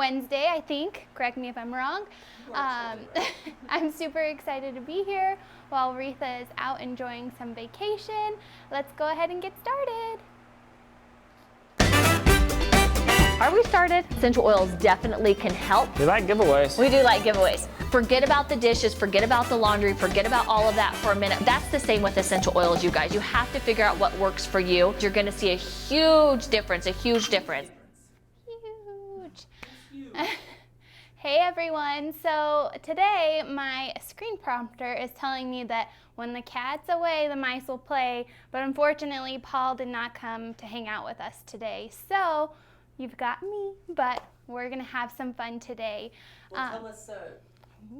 Wednesday, I think. Correct me if I'm wrong. I'm super excited to be here while Retha is out enjoying some vacation. Let's go ahead and get started. Are we started? Essential oils definitely can help. We like giveaways. We do like giveaways. Forget about the dishes, forget about the laundry, forget about all of that for a minute. That's the same with essential oils, you guys. You have to figure out what works for you. You're gonna see a huge difference, Huge. Hey everyone, so today my screen prompter is telling me that when the cat's away, the mice will play, but unfortunately Paul did not come to hang out with us today. So you've got me, but we're gonna have some fun today. Well,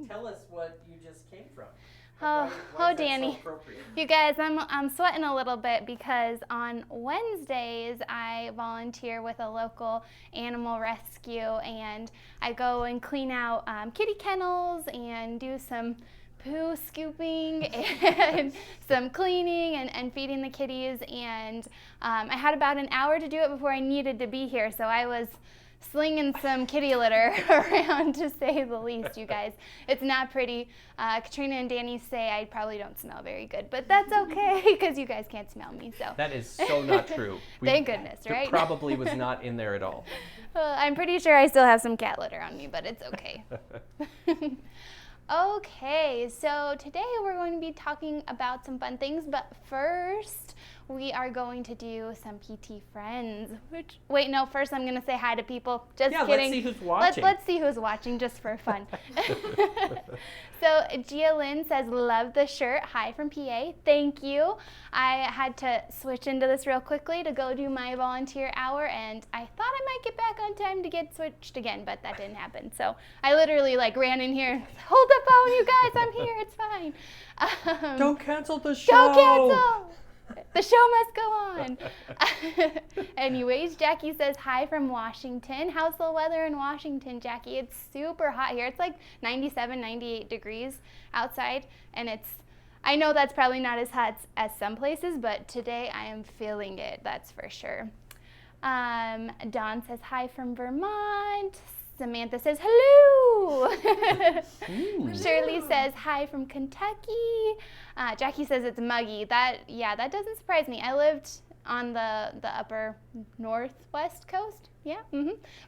tell us what you just came from. Why is that Danny. so appropriate? You guys, I'm sweating a little bit because on Wednesdays I volunteer with a local animal rescue, and I go and clean out kitty kennels and do some poo scooping and some cleaning and feeding the kitties, and I had about an hour to do it before I needed to be here, so I was slinging some kitty litter around, to say the least, you guys. It's not pretty. Katrina and Danny say I probably don't smell very good, but that's okay because you guys can't smell me. So that is so not true. Thank goodness, right? It probably was not in there at all. Well, I'm pretty sure I still have some cat litter on me, but it's okay. Okay, so today we're going to be talking about some fun things, but first we are going to do some PT Friends. First I'm going to say hi to people. Just kidding. Let's see who's watching. Let's see who's watching, just for fun. So Gia Lynn says, love the shirt. Hi from PA. Thank you. I had to switch into this real quickly to go do my volunteer hour, and I thought I might get back on time to get switched again, but that didn't happen. So I literally ran in here, hold the phone, you guys, I'm here, it's fine. Don't cancel the show. Don't cancel. The show must go on. Anyways, Jackie says, hi from Washington. How's the weather in Washington, Jackie? It's super hot here. It's like 97, 98 degrees outside, and I know that's probably not as hot as some places, but today I am feeling it, that's for sure. Dawn says, hi from Vermont. Samantha says, hello. Shirley says, hi from Kentucky. Jackie says it's muggy. That doesn't surprise me. I lived on the upper northwest coast,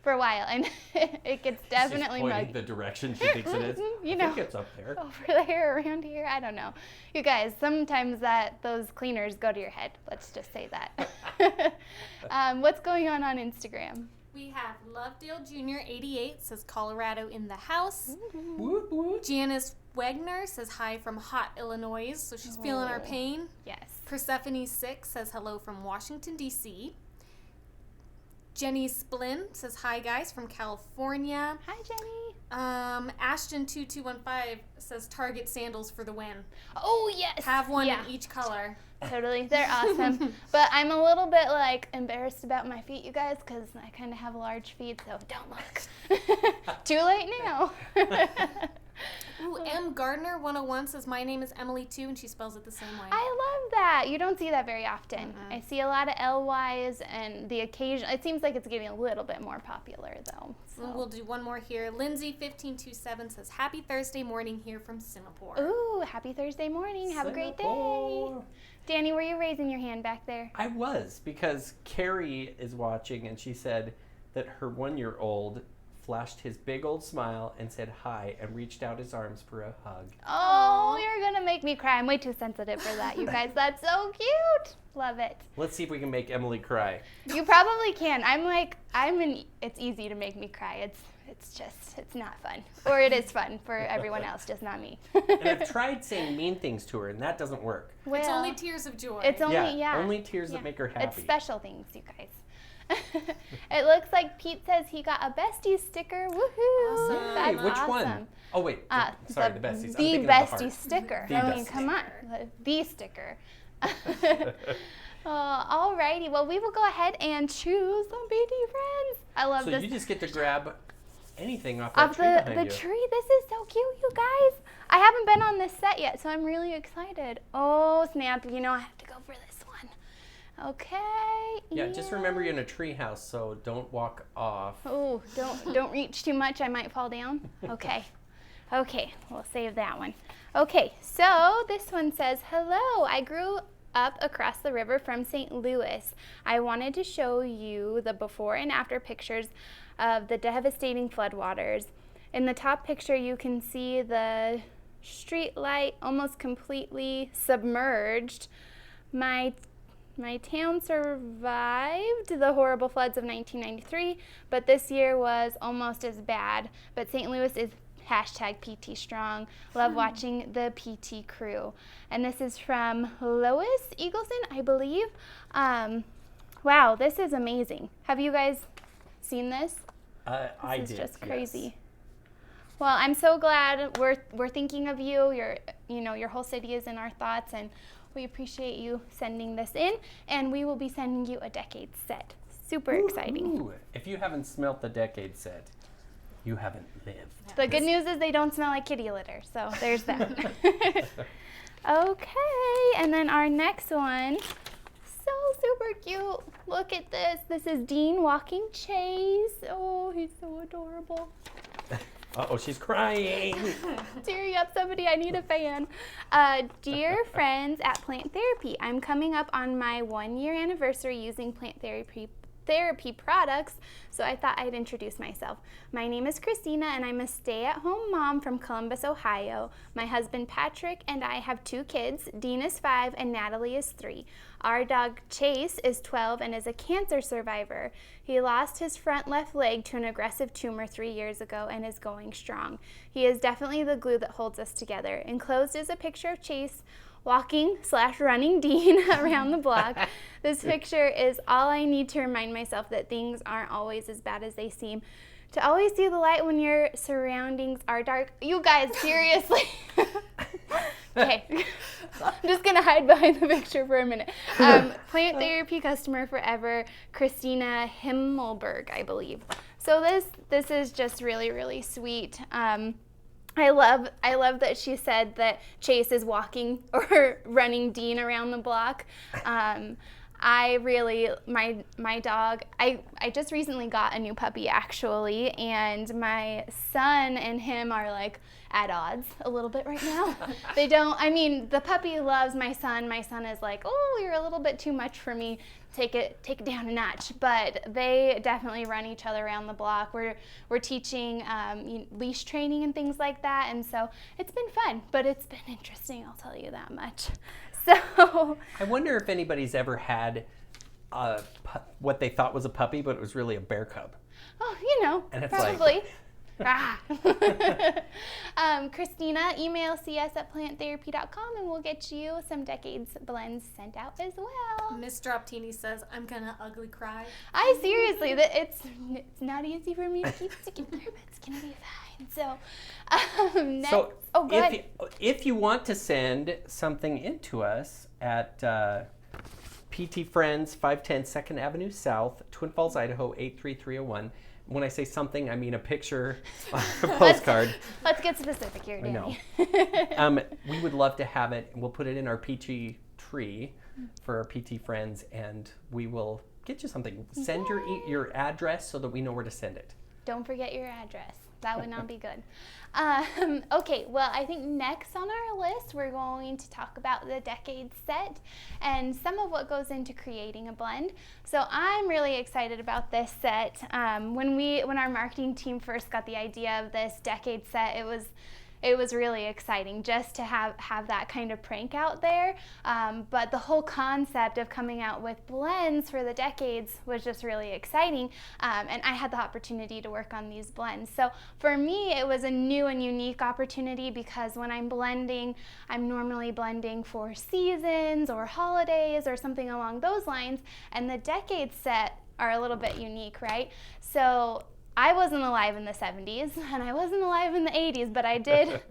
for a while, and it gets definitely muggy. The direction she thinks it is. I think it's up there. Over there, around here, I don't know. You guys, sometimes those cleaners go to your head. Let's just say that. What's going on Instagram? We have Lovedale Jr. 88 says Colorado in the house. Whoop, whoop. Janice Wegner says hi from hot Illinois, so she's feeling our pain. Yes. Persephone 6 says hello from Washington, D.C. Jenny Splin says hi guys from California. Hi Jenny. Ashton 2215 says Target sandals for the win. Oh yes. Have one in each color. Totally, they're awesome. But I'm a little bit embarrassed about my feet, you guys, because I kind of have large feet, so don't look. Too late now. Ooh, M. Gardner 101 says my name is Emily too, and she spells it the same way. I love that. You don't see that very often. I see a lot of LYs and the occasion. It seems like it's getting a little bit more popular though. So we'll do one more here. Lindsay 1527 says happy Thursday morning here from Singapore. Ooh, happy Thursday morning. Have a great day. Danny, were you raising your hand back there? I was, because Carrie is watching, and she said that her 1-year-old flashed his big old smile and said hi and reached out his arms for a hug. Oh, you're going to make me cry. I'm way too sensitive for that, you guys. That's so cute. Love it. Let's see if we can make Emily cry. You probably can. It's easy to make me cry. It's not fun. Or it is fun for everyone else, just not me. And I've tried saying mean things to her, and that doesn't work. Well, it's only tears of joy. It's only, only tears that make her happy. It's special things, you guys. It looks like Pete says he got a bestie sticker. Woohoo! Awesome. That's Hey, which awesome. one? Oh, wait. Sorry, the besties. The bestie sticker. The bestie Come on. The sticker. Alrighty. Well, we will go ahead and choose some PT Friends. I love this. So you just get to grab anything off that tree behind the you. tree. This is so cute, you guys. I haven't been on this set yet, so I'm really excited. Oh, snap. I have to go for this one. Okay. Yeah, just remember you're in a tree house, so don't walk off. Oh, don't reach too much. I might fall down. Okay. Okay, we'll save that one. Okay, so this one says, hello, I grew up across the river from St. Louis. I wanted to show you the before and after pictures of the devastating floodwaters. In the top picture, you can see the street light almost completely submerged. My town survived the horrible floods of 1993, but this year was almost as bad. But St. Louis is #PT Strong. Love watching the PT crew. And this is from Lois Eagleson, I believe. Wow, this is amazing. Have you guys seen this? I did. This is just crazy. Yes. Well, I'm so glad we're thinking of you. Your whole city is in our thoughts, and we appreciate you sending this in. And we will be sending you a decade set. Super exciting. Ooh, if you haven't smelt the decade set, you haven't lived. The good news is they don't smell like kitty litter, so there's that. Okay, and then our next one, so super cute. Look at this. This is Dean walking Chase. Oh, he's so adorable. Uh-oh, she's crying. Tearing up, somebody, I need a fan. Dear friends at Plant Therapy, I'm coming up on my 1-year anniversary using Plant Therapy products, so I thought I'd introduce myself. My name is Kristina, and I'm a stay-at-home mom from Columbus, Ohio. My husband Patrick and I have 2 kids. Dean is 5 and Natalie is 3. Our dog Chase is 12 and is a cancer survivor. He lost his front left leg to an aggressive tumor 3 years ago and is going strong. He is definitely the glue that holds us together. Enclosed is a picture of Chase walking/running Dean around the block. This picture is all I need to remind myself that things aren't always as bad as they seem. To always see the light when your surroundings are dark. You guys, seriously. Okay, I'm just gonna hide behind the picture for a minute. Plant Therapy customer forever, Kristina Himmelberg, I believe. So this is just really, really sweet. I love that she said that Chase is walking or running Dean around the block. My dog, I just recently got a new puppy actually, and my son and him are like at odds a little bit right now. The puppy loves my son. My son is like, oh, you're a little bit too much for me. Take it down a notch. But they definitely run each other around the block. We're teaching leash training and things like that, and so it's been fun, but it's been interesting, I'll tell you that much. So I wonder if anybody's ever had what they thought was a puppy, but it was really a bear cub. Oh, and it's probably. Kristina, email cs@planttherapy.com and we'll get you some Decades blends sent out as well. Miss Droptini says, I'm gonna ugly cry. Seriously, it's not easy for me to keep together, but it's gonna be fine. So, next, So go ahead. if you want to send something in to us at PT Friends, 510 2nd Avenue South, Twin Falls, Idaho, 83301. When I say something, I mean a picture on a postcard. Let's get specific here, Danny. I know. We would love to have it. We'll put it in our PT tree for our PT Friends, and we will get you something. Send your address so that we know where to send it. Don't forget your address. That would not be good. Okay, well, I think next on our list, we're going to talk about the Decade set and some of what goes into creating a blend. So I'm really excited about this set. When our marketing team first got the idea of this Decade set, it was really exciting just to have that kind of prank out there. But the whole concept of coming out with blends for the decades was just really exciting. And I had the opportunity to work on these blends. So for me, it was a new and unique opportunity because when I'm blending, I'm normally blending for seasons or holidays or something along those lines. And the decade set are a little bit unique, right? So I wasn't alive in the 70s and I wasn't alive in the 80s, but I did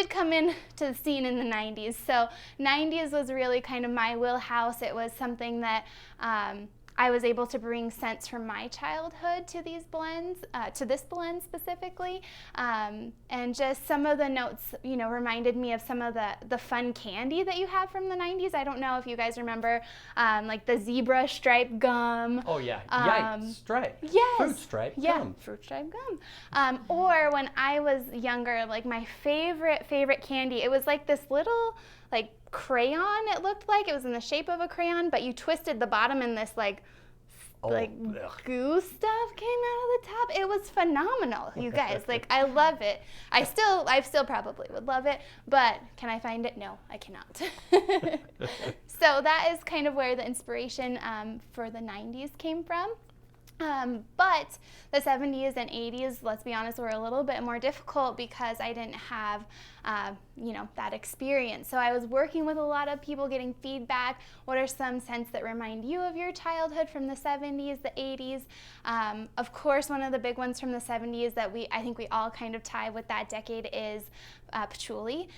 come in to the scene in the 90s. So 90s was really kind of my wheelhouse. It was something that I was able to bring scents from my childhood to these blends, to this blend specifically. And just some of the notes, reminded me of some of the fun candy that you have from the 90s. I don't know if you guys remember, like the zebra stripe gum. Oh yeah, yikes, stripe. Yes. Fruit stripe gum. Fruit stripe gum. Or when I was younger, like my favorite candy, it was like this little like crayon. It looked like it was in the shape of a crayon, but you twisted the bottom and this goo stuff came out of the top. It was phenomenal, you guys. Like, I love it. I still probably would love it, but can I find it? No, I cannot. So that is kind of where the inspiration for the 90s came from. But the 70s and 80s, let's be honest, were a little bit more difficult because I didn't have, that experience. So I was working with a lot of people, getting feedback. What are some scents that remind you of your childhood from the 70s, the 80s? Of course, one of the big ones from the 70s that I think we all kind of tie with that decade is patchouli.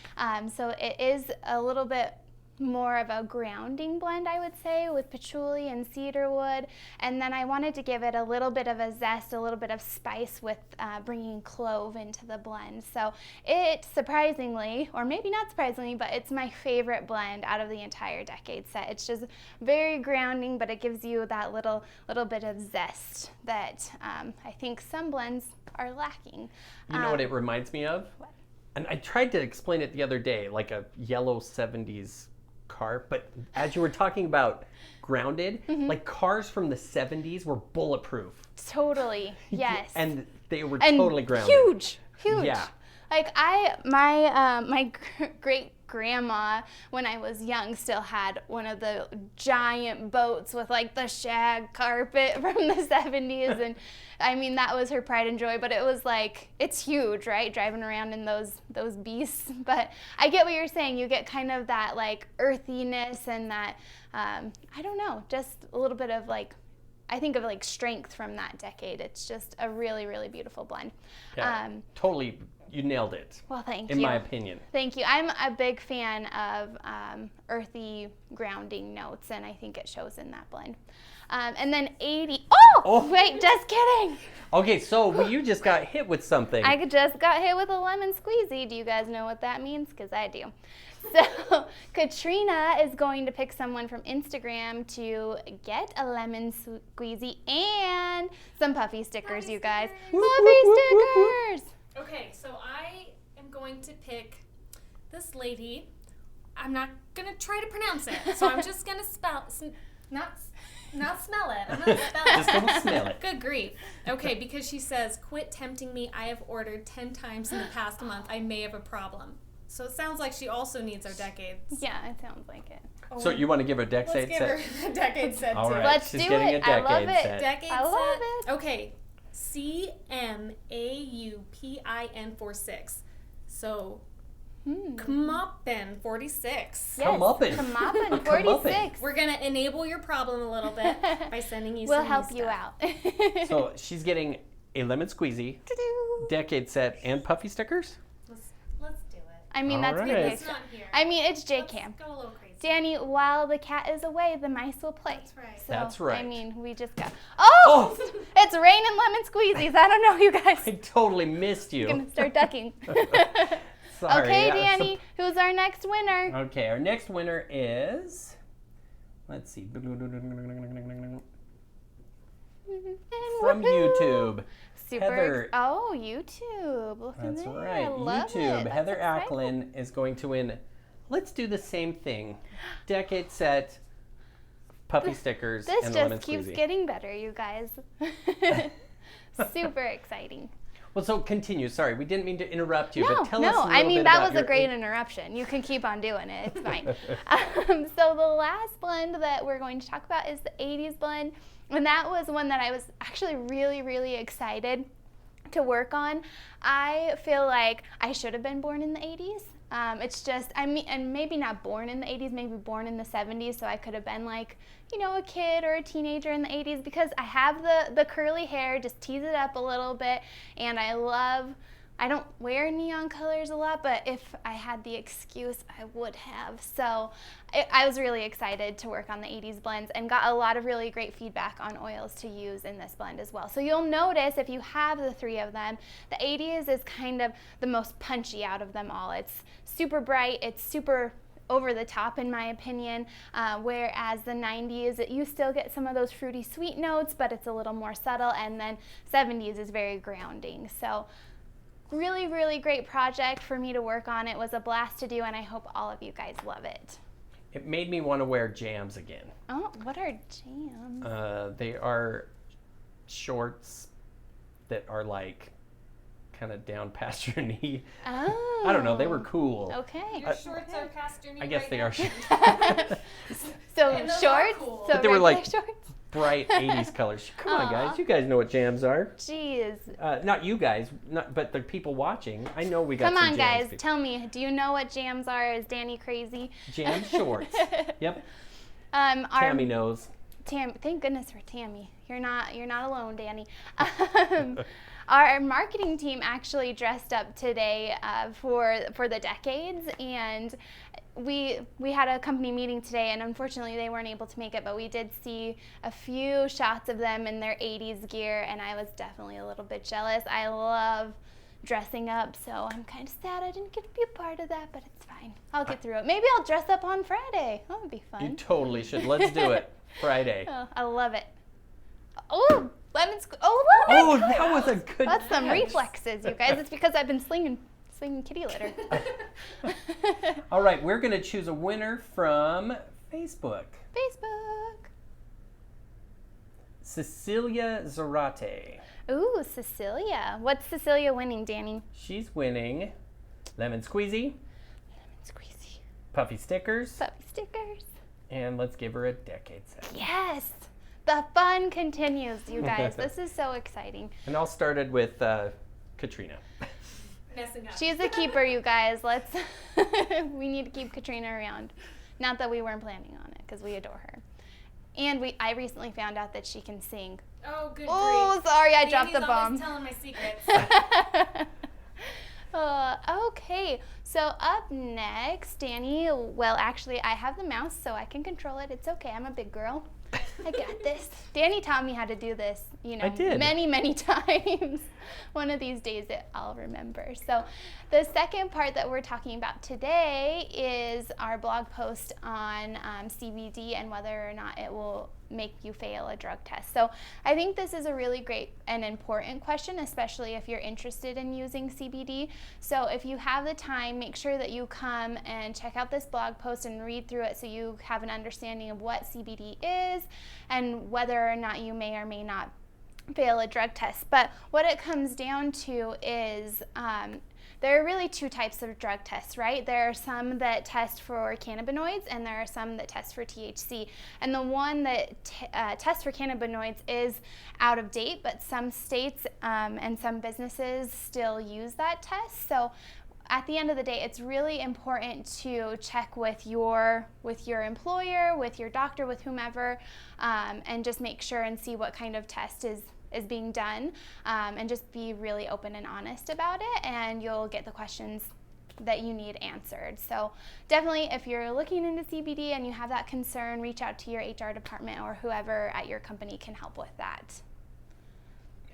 So it is a little bit more of a grounding blend, I would say, with patchouli and cedarwood. And then I wanted to give it a little bit of a zest, a little bit of spice with bringing clove into the blend. So it surprisingly, or maybe not surprisingly, but it's my favorite blend out of the entire decade set. It's just very grounding, but it gives you that little bit of zest that I think some blends are lacking. You know what it reminds me of? What? And I tried to explain it the other day, like a yellow 70s car, but as you were talking about grounded, like cars from the 70s were bulletproof. Totally, yes. And they were totally grounded. Huge. Yeah. Like my great grandma, when I was young, still had one of the giant boats with like the shag carpet from the 70s, and I mean that was her pride and joy. But it was like, it's huge, right? Driving around in those beasts. But I get what you're saying. You get kind of that like earthiness and that I don't know, just a little bit of like, I think of like strength from that decade. It's just a really, really beautiful blend. Yeah, totally. You nailed it. Well, thank you. In my opinion. Thank you. I'm a big fan of earthy grounding notes, and I think it shows in that blend. And then 80. Oh, wait, just kidding. Okay, so you just got hit with something. I just got hit with a lemon squeezy. Do you guys know what that means? Because I do. So Katrina is going to pick someone from Instagram to get a lemon squeezy and some puffy stickers, you guys. Puffy stickers. Okay, so I am going to pick this lady. I'm not going to try to pronounce it, so I'm just going to not smell it. I'm going to spell it. Just don't smell it. Good grief. Okay, because she says, quit tempting me. I have ordered 10 times in the past month. I may have a problem. So it sounds like she also needs our decades. Yeah, it sounds like it. Oh, So you want to give her a decade let's set? give her a decade set, All too. right, Let's she's do getting it. a I love decade it. set. Decade I love set. it. Okay. CMAUPIN 46. So, Kmoppen 46. Yes, Come Kmoppen 46. We're going to enable your problem a little bit by sending you We'll some help new you stuff. out. So she's getting a lemon squeezy, decade set, and puffy stickers? Let's do it. I mean, All that's right. good. It's not here. I mean, it's Let's JCAM. go a little crazy. Danny, while the cat is away, the mice will play. That's right. So, That's right. I mean, we just got. Oh! It's raining lemon squeezies. I don't know, you guys. I totally missed you. I'm gonna start ducking. Sorry. Okay, Yeah, Danny, who's our next winner? Okay, our next winner is, let's see, from YouTube. Super. Heather. Oh, YouTube. Look at That's that. right, I love YouTube. It. Heather That's Acklin exciting. is going to win. Let's do the same thing. Decade set, puffy stickers, This and lemon just keeps squeezy. getting better, you guys. Super exciting. Well, so continue. Sorry, we didn't mean to interrupt you, but tell us a little I mean, bit that about was a your great interruption. You can keep on doing it. It's fine. So the last blend that we're going to talk about is the 80s blend. And that was one that I was actually really, really excited to work on. I feel like I should have been born in the 80s. It's just, I mean, and maybe not born in the 80s, maybe born in the 70s, so I could have been like, a kid or a teenager in the 80s, because I have the curly hair, just tease it up a little bit, and I love I don't wear neon colors a lot, but if I had the excuse, I would have. So I was really excited to work on the 80s blends and got a lot of really great feedback on oils to use in this blend as well. So you'll notice if you have the 3 of them, the 80s is kind of the most punchy out of them all. It's super bright, it's super over the top in my opinion, whereas the 90s, you still get some of those fruity sweet notes, but it's a little more subtle, and then 70s is very grounding. So really, really great project for me to work on. It was a blast to do, and I hope all of you guys love it. It made me want to wear jams again. Oh, what are jams? They are shorts that are like kind of down past your knee. Oh. I don't know. They were cool. Okay. Your shorts are past your knee. I guess right they now? are So And those are shorts? cool. So But they were regular like- shorts? bright 80s colors. Come on, Aw. guys. You guys know what jams are. Jeez. Not you guys, but the people watching. I know we got Come some on, jams guys. people. Tell me, do you know what jams are? Is Danny crazy? Jam shorts. Yep. Our Tammy knows. Thank goodness for Tammy. You're not alone, Danny. Our marketing team actually dressed up today for the decades, and we had a company meeting today, and unfortunately they weren't able to make it, but we did see a few shots of them in their 80s gear, and I was definitely a little bit jealous. I love dressing up, so I'm kind of sad I didn't get to be a part of that, but it's fine. I'll get through it. Maybe I'll dress up on Friday. That would be You fun. totally should. Let's do it. Friday. Oh, I love it. Oh, lemon squeeze. Oh, Oh, lemon that was a good That's some catch. reflexes, you guys. It's because I've been slinging kitty litter. All right, we're going to choose a winner from Facebook. Facebook. Cecilia Zarate. Ooh, Cecilia. What's Cecilia winning, Danny? She's winning lemon squeezy, Lemon squeezy. puffy stickers, Puppy stickers. and let's give her a decade set. Yes. The fun continues, you guys. This is so exciting. And all started with Katrina. Messing up. She's a keeper, you guys. We need to keep Katrina around. Not that we weren't planning on it, because we adore her. And I recently found out that she can sing. Oh, good Oh, grief. sorry, I dropped Danny's the bomb. always telling my secrets. Okay, so up next, Danny, well, actually, I have the mouse, so I can control it. It's okay. I'm a big girl. I got this. Danny taught me how to do this, I did. many, many times. One of these days I'll remember. So the second part that we're talking about today is our blog post on CBD and whether or not it will make you fail a drug test. So I think this is a really great and important question, especially if you're interested in using CBD. So if you have the time, make sure that you come and check out this blog post and read through it so you have an understanding of what CBD is and whether or not you may or may not fail a drug test. But what it comes down to is there are really 2 types of drug tests, right? There are some that test for cannabinoids and there are some that test for THC. And the one that tests for cannabinoids is out of date, but some states and some businesses still use that test. So at the end of the day, it's really important to check with your employer, with your doctor, with whomever, and just make sure and see what kind of test is being done, and just be really open and honest about it, and you'll get the questions that you need answered. So definitely, if you're looking into CBD and you have that concern, reach out to your HR department or whoever at your company can help with that.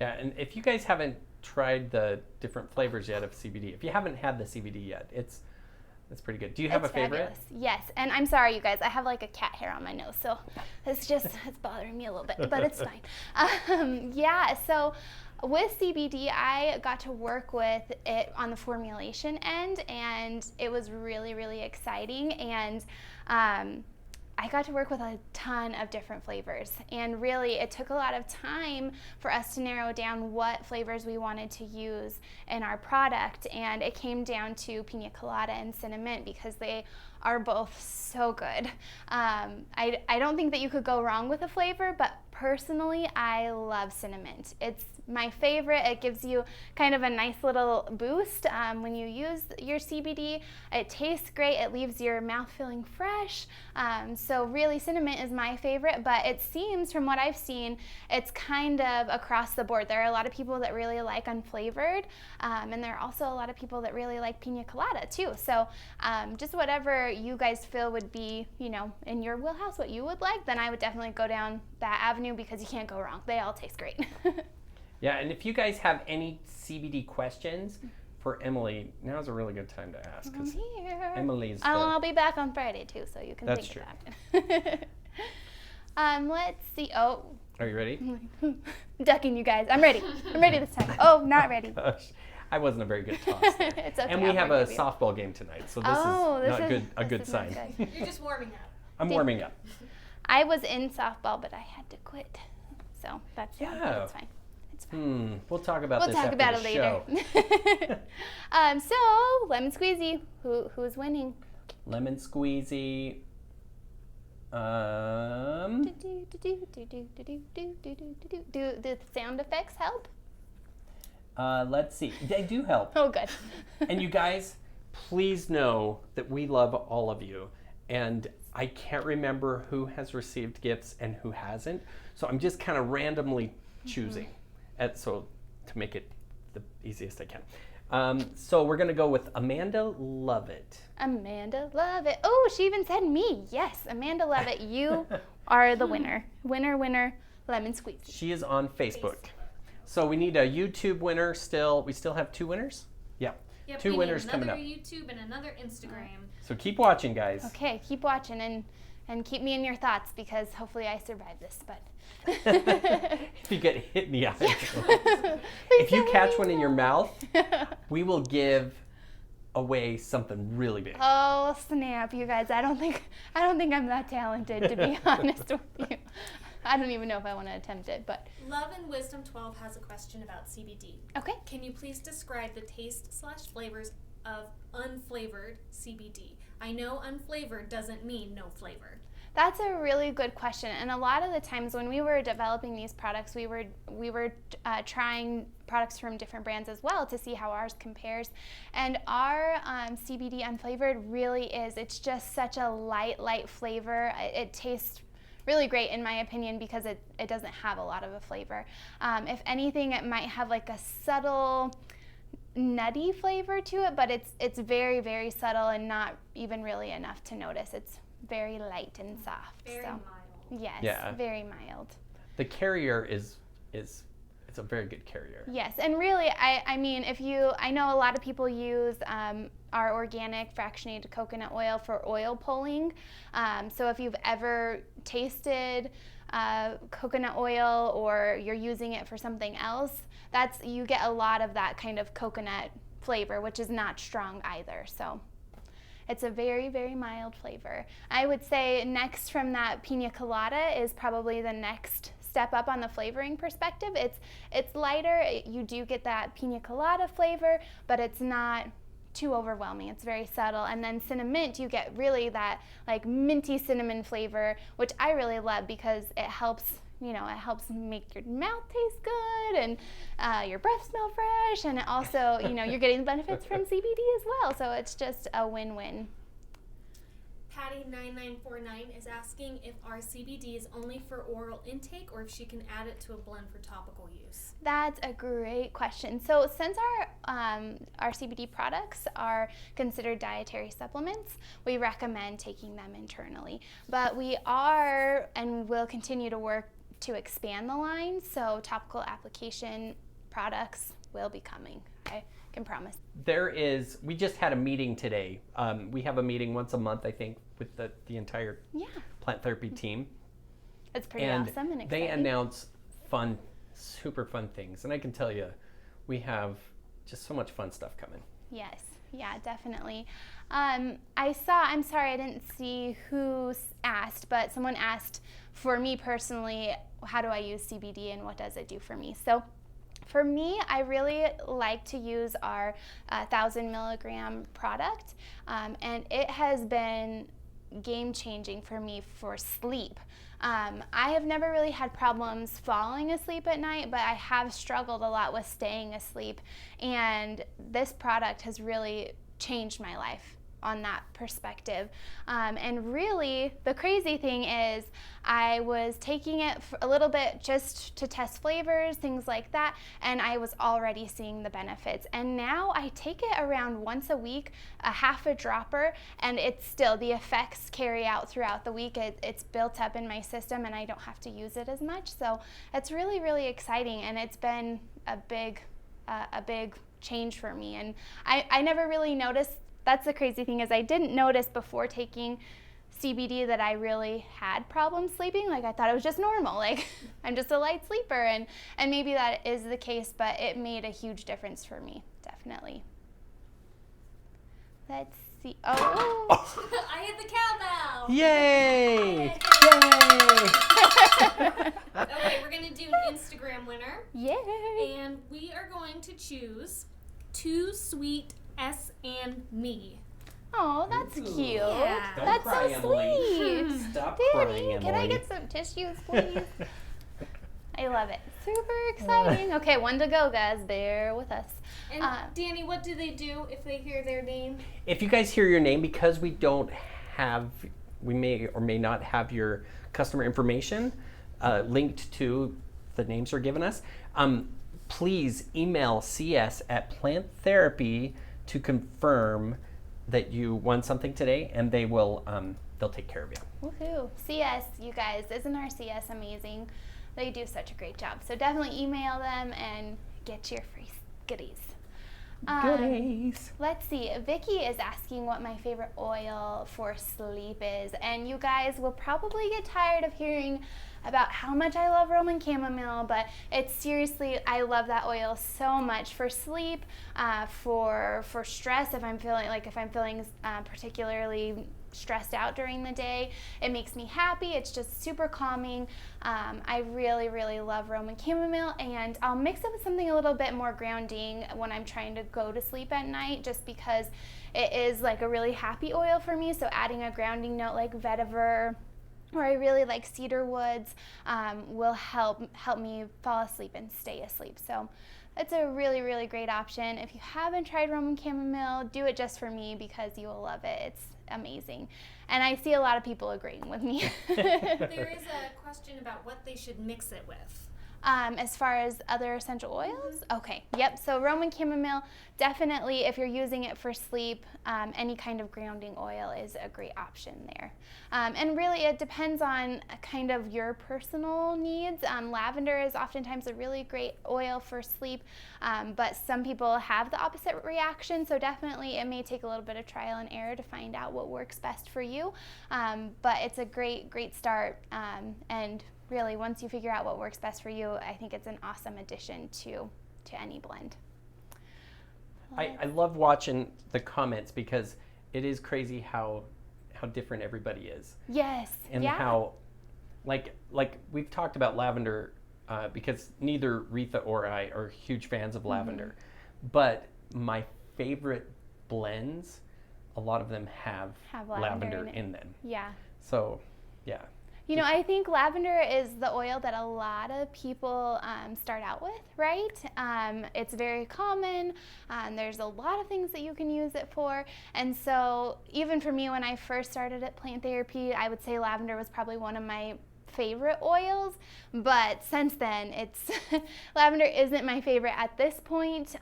Yeah, and if you guys haven't tried the different flavors yet of CBD, if you haven't had the CBD yet, it's pretty good. Do you have It's a favorite? fabulous. Yes, and I'm sorry, you guys. I have like a cat hair on my nose, so it's bothering me a little bit, but it's fine. Yeah, so with CBD, I got to work with it on the formulation end, and it was really, really exciting. And I got to work with a ton of different flavors, and really it took a lot of time for us to narrow down what flavors we wanted to use in our product, and it came down to pina colada and cinnamon because they are both so good. I don't think that you could go wrong with a flavor, but personally, I love cinnamon. It's my favorite. It gives you kind of a nice little boost when you use your CBD. It tastes great. It leaves your mouth feeling fresh. So really, cinnamon is my favorite, but it seems from what I've seen, it's kind of across the board. There are a lot of people that really like Unflavored, and there are also a lot of people that really like Pina Colada too. So just whatever you guys feel would be, in your wheelhouse, what you would like, then I would definitely go down that avenue because you can't go wrong. They all taste great. Yeah, and if you guys have any CBD questions for Emily, now's a really good time to ask. I'm here. Emily's I'll be back on Friday too, so you can That's think about it. Let's see. Oh, Are you ready? ducking you guys. I'm ready. I'm ready this time. Oh, not ready. Gosh, I wasn't a very good toss there. It's okay. And we I'll have a forgive you. softball game tonight, so this Oh, is this not is- a this good is not sign. good. You're just warming up. I'm warming up. I was in softball, but I had to quit. So that's fine. Yeah. It's fine. It's fine. We'll talk about We'll this talk after about the it show. later. So lemon squeezy. Who's winning? Lemon squeezy. Do the sound effects help? Let's see. They do help. Oh, good. And you guys, please know that we love all of you. And I can't remember who has received gifts and who hasn't. So I'm just kind of randomly choosing so to make it the easiest I can. So we're going to go with Amanda Lovett. Amanda Lovett. Oh, she even said me. Yes, Amanda Lovett, you are the winner. Winner, lemon squeezy. She is on Facebook. So we need a YouTube winner still. We still have 2 winners? Yeah. Yep, Two we winners need coming another up. YouTube and another Instagram. So keep watching, guys. Okay, keep watching and keep me in your thoughts because hopefully I survive this. But If you get hit in the eye. If you catch one in your mouth, we will give away something really big. Oh snap, you guys! I don't think I'm that talented, to be honest with you. I don't even know if I want to attempt it, but Love and Wisdom 12 has a question about CBD. okay. Can you please describe the taste/flavors of unflavored CBD? I know unflavored doesn't mean no flavor. That's a really good question, and a lot of the times when we were developing these products, we were trying products from different brands as well to see how ours compares. And our CBD unflavored really is. It's just such a light flavor. It tastes really great in my opinion because it doesn't have a lot of a flavor. If anything, it might have like a subtle nutty flavor to it, but it's very, very subtle and not even really enough to notice. It's very light and soft. Very so mild. yes, Yeah. very mild. The carrier is it's a very good carrier. Yes, and really, I mean, I know a lot of people use our organic fractionated coconut oil for oil pulling. So if you've ever tasted coconut oil or you're using it for something else, you get a lot of that kind of coconut flavor, which is not strong either. So it's a very, very mild flavor. I would say next from that pina colada is probably the next step up on the flavoring perspective. It's lighter. You do get that pina colada flavor, but it's not too overwhelming. It's very subtle. And then cinnamon, you get really that like minty cinnamon flavor, which I really love because it helps make your mouth taste good and your breath smell fresh, and it also, you're getting the benefits from CBD as well. So it's just a win-win. Patty9949 is asking if our CBD is only for oral intake or if she can add it to a blend for topical use. That's a great question. So since our CBD products are considered dietary supplements, we recommend taking them internally. But we are and will continue to work to expand the line, so topical application products will be coming. I can promise. We just had a meeting today. We have a meeting once a month, I think, with the entire plant therapy team. It's pretty And awesome and exciting. they announce super fun things. And I can tell you, we have just so much fun stuff coming. Yes, yeah, definitely. I'm sorry, I didn't see who asked, but someone asked, for me personally, how do I use CBD and what does it do for me? So for me, I really like to use our 1,000 milligram product, and it has been game changing for me for sleep. I have never really had problems falling asleep at night, but I have struggled a lot with staying asleep, and this product has really changed my life on that perspective. And really, the crazy thing is I was taking it for a little bit just to test flavors, things like that, and I was already seeing the benefits. And now I take it around once a week, a half a dropper, and it's still, the effects carry out throughout the week. It's built up in my system and I don't have to use it as much. So it's really, really exciting, and it's been a big change for me. And I never really noticed. That's the crazy thing, is I didn't notice before taking CBD that I really had problems sleeping. Like, I thought it was just normal. Like, I'm just a light sleeper, and maybe that is the case, but it made a huge difference for me, definitely. Let's see. Oh! I hit the cowbell! Yay! Yay! Okay, we're going to do an Instagram winner. Yay! And we are going to choose Too Sweet S and Me. Oh, that's Ooh. cute. Yeah. Don't That's cry, so Emily. sweet. Stop Danny, crying, can I Emily. get some tissues, please? I love it. Super exciting. Okay, one to go, guys. Bear with us. And Danny, what do they do if they hear their name? If you guys hear your name, because we may or may not have your customer information linked to the names they're giving us, please email CS at Plant Therapy to confirm that you won something today, and they'll take care of you. Woohoo. CS, you guys. Isn't our CS amazing? They do such a great job. So definitely email them and get your free goodies. Goodies. Let's see. Vicky is asking what my favorite oil for sleep is. And you guys will probably get tired of hearing about how much I love Roman chamomile, but it's seriously, I love that oil so much for sleep, for stress. If I'm feeling particularly stressed out during the day, it makes me happy. It's just super calming. I really, really love Roman chamomile, and I'll mix it with something a little bit more grounding when I'm trying to go to sleep at night, just because it is like a really happy oil for me. So adding a grounding note like vetiver, or I really like cedar woods, will help me fall asleep and stay asleep. So it's a really, really great option. If you haven't tried Roman chamomile, do it just for me, because you will love it. It's amazing. And I see a lot of people agreeing with me. There is a question about what they should mix it with. As far as other essential oils? Okay, yep. So Roman chamomile, definitely, if you're using it for sleep, any kind of grounding oil is a great option there. And really, it depends on kind of your personal needs. Lavender is oftentimes a really great oil for sleep, but some people have the opposite reaction, so definitely it may take a little bit of trial and error to find out what works best for you. But it's a great, great start, and really, once you figure out what works best for you, I think it's an awesome addition to any blend. I love watching the comments, because it is crazy how different everybody is. Yes. And yeah. how, like we've talked about lavender, because neither Retha or I are huge fans of lavender, but my favorite blends, a lot of them have lavender in them. Yeah. So, yeah. You know, I think lavender is the oil that a lot of people start out with, right? It's very common. There's a lot of things that you can use it for. And so even for me, when I first started at Plant Therapy, I would say lavender was probably one of my favorite oils. But since then, lavender isn't my favorite at this point.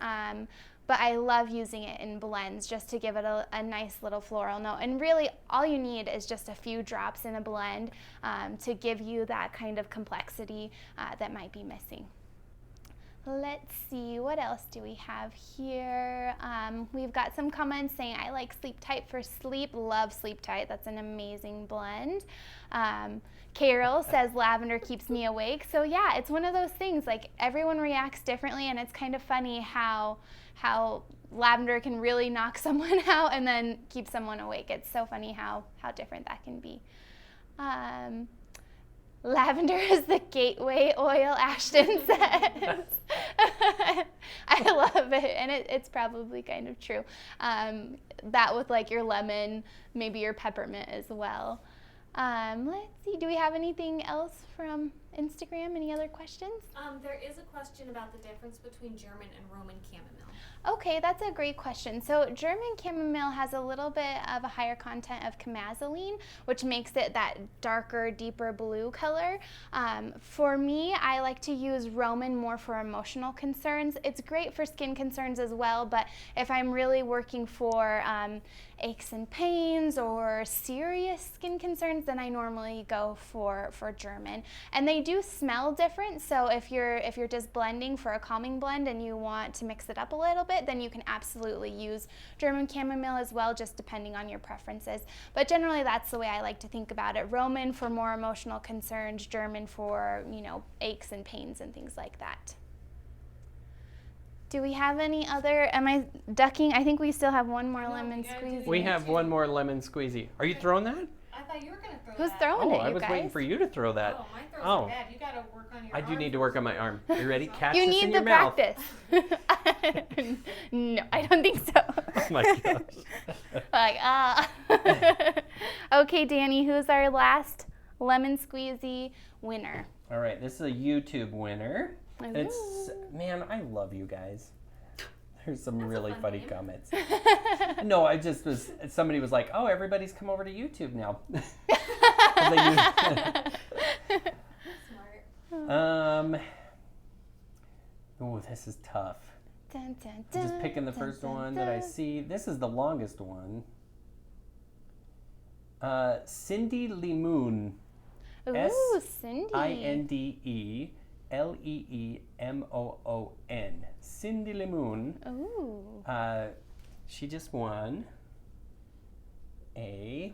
But I love using it in blends just to give it a nice little floral note. And really, all you need is just a few drops in a blend to give you that kind of complexity that might be missing. Let's see, what else do we have here? We've got some comments saying, I like Sleep Tight for sleep. Love Sleep Tight. That's an amazing blend. Carol says lavender keeps me awake. So yeah, it's one of those things, like everyone reacts differently, and it's kind of funny how lavender can really knock someone out and then keep someone awake. It's so funny how different that can be. Lavender is the gateway oil, Ashton says. I love it, and it's probably kind of true. That with like your lemon, maybe your peppermint as well. Let's see, do we have anything else from Instagram? Any other questions? There is a question about the difference between German and Roman chamomile. Okay, that's a great question. So German chamomile has a little bit of a higher content of chamazoline, which makes it that darker, deeper blue color. For me, I like to use Roman more for emotional concerns. It's great for skin concerns as well, but if I'm really working for aches and pains or serious skin concerns, then I normally go for German. And they do smell different, so if you're just blending for a calming blend and you want to mix it up a little bit, then you can absolutely use German chamomile as well, just depending on your preferences. But generally that's the way I like to think about it. Roman for more emotional concerns, German for, aches and pains and things like that. Do we have any other, am I ducking? I think we still have one more lemon squeezy. We have one more lemon squeezy. Are you throwing that? I thought you were going to throw Who's that. throwing it, you I was guys? waiting for you to throw that. Oh, my throws are bad. You got to work on your I do arm need to work on my arm. Are you ready? Catch You this in need your the mouth. practice. No, I don't think so. Oh my gosh. Okay, Danny, who's our last lemon squeezy winner? All right, this is a YouTube winner. It's, Ooh. man, I love you guys. There's some That's a really fun funny name. comments. No, somebody was like, oh, everybody's come over to YouTube now. Smart. Oh, this is tough. Dun, dun, I'm just dun, picking the dun, first dun, one that I dun. see. This is the longest one. Cindy Limoon. Ooh, Cindy. INDELEEMOON. Cindy Limoon. Ooh. She just won the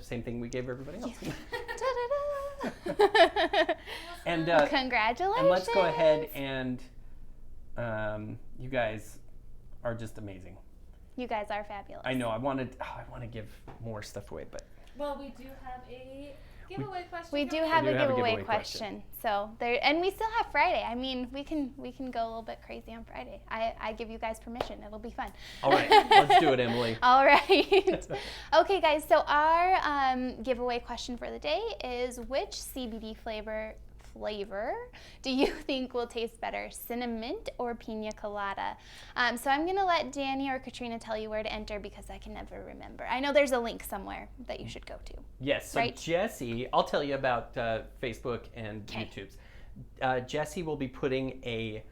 same thing we gave everybody else. Da-da-da. And Congratulations. and let's go ahead and you guys are just amazing. You guys are fabulous. I know I want to give more stuff away, but Well, we do have a giveaway question. We do coming have We a do have a giveaway giveaway question. So there, and we still have Friday. I mean, we can go a little bit crazy on Friday. I give you guys permission. It'll be fun. all right, let's do it, Emily. All right. Okay, guys. So our giveaway question for the day is: which CBD flavor do you think will taste better, cinnamon or pina colada? So I'm gonna let Danny or Katrina tell you where to enter because I can never remember. I know there's a link somewhere that you should go to. Yes, so Right? Jesse, I'll tell you about Facebook and 'Kay. YouTube's. Jesse will be putting a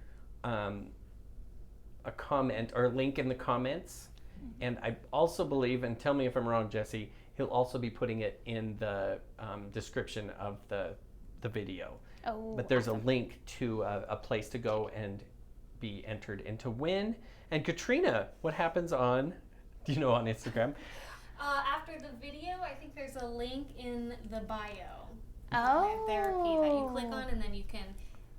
comment or link in the comments, and I also believe, and tell me if I'm wrong, Jesse, he'll also be putting it in the description of the video. Oh, But there's awesome. a link to a place to go and be entered in to win. And Katrina, what happens on Instagram? After the video, I think there's a link in the bio. Oh. Therapy that you click on, and then you can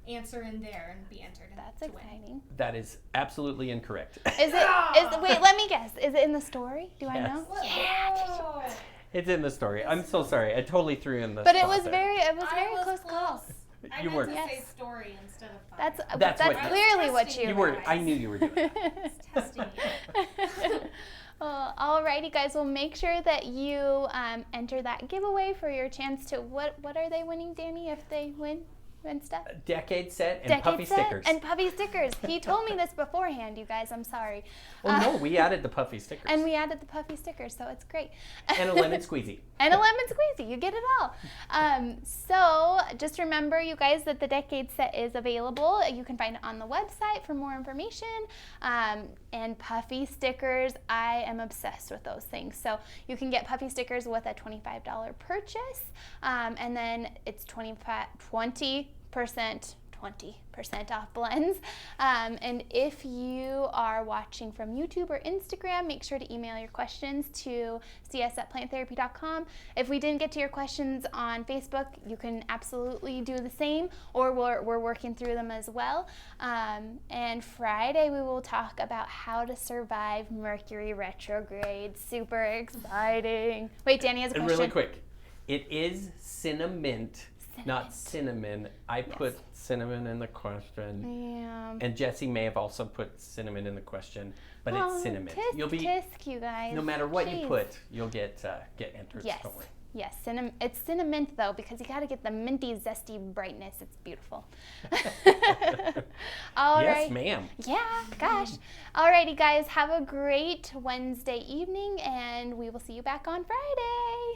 answer in there and be entered. That's to win. exciting. That is absolutely incorrect. Wait, let me guess. Is it in the story? Do I Yes. know? Whoa. It's in the story. I'm so sorry. I totally threw you in the But it spot was there. very I was close call. I You meant were. to say Yes. story instead of fire. That's what- clearly what Testing you You were. guys. I knew you were doing it. testing you. Alrighty, guys. Well, make sure that you enter that giveaway for your chance to what are they winning, Danny? If they win stuff. Decade set and Decade puffy set stickers. and puffy stickers. He told me this beforehand, you guys. I'm sorry. No, we added the puffy stickers. And we added the puffy stickers, so it's great. And a lemon squeezy. And a lemon squeezy. You get it all. So just remember, you guys, that the Decade set is available. You can find it on the website for more information. And puffy stickers, I am obsessed with those things. So you can get puffy stickers with a $25 purchase. And then it's 20% off blends. And if you are watching from YouTube or Instagram, make sure to email your questions to cs@planttherapy.com. If we didn't get to your questions on Facebook, you can absolutely do the same, or we're working through them as well. And Friday we will talk about how to survive Mercury retrograde. Super exciting. Wait, Danny has a And question. really quick, it is cinnamon. not cinnamon. I put cinnamon in the question. Yeah. And Jesse may have also put cinnamon in the question, but it's cinnamon. Tisk, you guys. No matter what you Jeez. put, you'll get entered. Yes. Don't worry. Yes, it's cinnamon though, because you got to get the minty, zesty brightness. It's beautiful. All Yes, right. ma'am. Yeah, gosh. Alrighty, guys. Have a great Wednesday evening, and we will see you back on Friday.